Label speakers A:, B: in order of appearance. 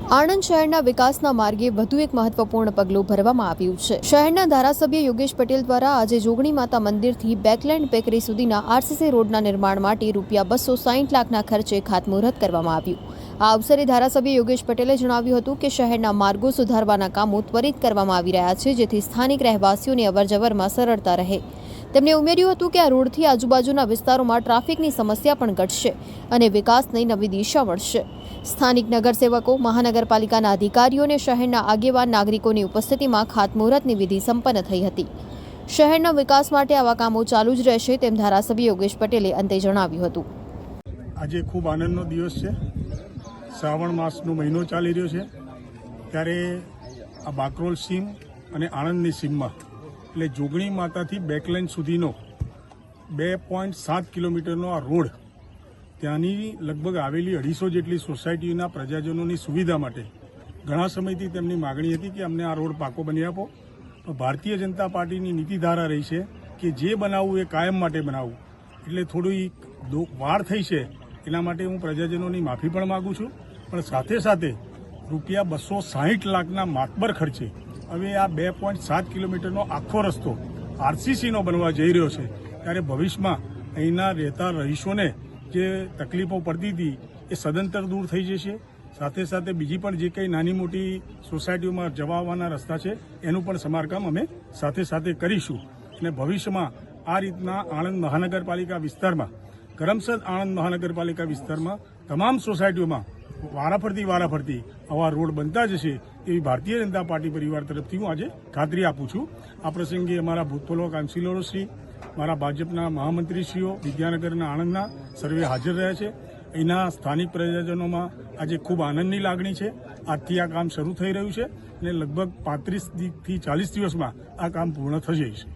A: આણંદ શહેરના વિકાસના માર્ગે વધુ એક મહત્વપૂર્ણ પગલું ભરવામાં આવ્યું છે। શહેરના ધારાસભ્ય યોગેશ પટેલ દ્વારા આજે જોગણી માતા મંદિરથી બેકલેન્ડ બેકરી સુધીના આરસીસી રોડના નિર્માણ માટે ₹260 લાખના ખર્ચે ખાતમુહૂર્ત કરવામાં આવ્યું। આ અવસરે ધારાસભ્ય યોગેશ પટેલે જણાવ્યું હતું કે શહેરના માર્ગો સુધારવાના કામો ત્વરિત કરવામાં આવી રહ્યા છે, જેથી સ્થાનિક રહેવાસીઓની અવરજવરમાં સરળતા રહે। તેમણે ઉમેર્યું હતું કે આ રોડથી આજુબાજુના વિસ્તારોમાં ટ્રાફિકની સમસ્યા પણ ઘટશે અને વિકાસને નવી દિશા મળશે। સ્થાનિક નગરસેવકો, મહાનગરપાલિકાના અધિકારીઓ અને શહેરના આગેવાન નાગરિકોની ઉપસ્થિતિમાં ખાતમુહૂર્તની વિધિ સંપન્ન થઈ હતી। શહેરના વિકાસ માટે આવા કામો ચાલુ જ રહેશે તેમ ધારાસભ્ય યોગેશ પટેલે અંતે જણાવ્યું હતું।
B: આજે ખૂબ આનંદનો દિવસ છે। શ્રાવણ માસનો મહિનો ચાલી રહ્યો છે, ત્યારે આ બાકરોલ સીમ અને આણંદની સીમમાં એટલે જોગણી માતાથી બેકલેન્ડ સુધીનો 2.7 કિલોમીટરનો આ રોડ ત્યાંની લગભગ આવેલી 250 જેટલી સોસાયટીના પ્રજાજનોની સુવિધા માટે ઘણા સમયથી તેમની માગણી હતી કે અમને આ રોડ પાકો બની આપો। તો ભારતીય જનતા પાર્ટીની નીતિધારા રહી છે કે જે બનાવવું એ કાયમ માટે બનાવવું, એટલે થોડી વાર થઈ છે એના માટે હું પ્રજાજનોની માફી પણ માગું છું। પણ સાથે સાથે ₹260 લાખના માતબર ખર્ચે હવે આ 2.7 કિલોમીટરનો આખો રસ્તો આરસીસીનો બનવા જઈ રહ્યો છે, ત્યારે ભવિષ્યમાં અહીંના રહેતા રહીશોને જે તકલીફો પડતી હતી એ સદંતર દૂર થઈ જશે। સાથે સાથે બીજી પણ જે કંઈ નાની મોટી સોસાયટીઓમાં જવા આવવાના રસ્તા છે એનું પણ સમારકામ અમે સાથે સાથે કરીશું। અને ભવિષ્યમાં આ રીતના આણંદ મહાનગરપાલિકા વિસ્તારમાં, કરમસદ આણંદ મહાનગરપાલિકા વિસ્તારમાં તમામ સોસાયટીઓમાં વારાફરતી આવા રોડ બનતા જશે એવી ભારતીય જનતા પાર્ટી પરિવાર તરફથી હું આજે ખાતરી આપું છું। આ પ્રસંગે અમારા ભૂતપૂર્વ કાઉન્સિલરો શ્રી, મારા ભાજપના મહામંત્રીશ્રીઓ, વિદ્યાનગરના આણંદના સર્વે હાજર રહ્યા છે। અહીંના સ્થાનિક પ્રજાજનોમાં આજે ખૂબ આનંદની લાગણી છે। આજથી આ કામ શરૂ થઈ રહ્યું છે અને લગભગ 35 થી 40 દિવસમાં આ કામ પૂર્ણ થઈ જશે।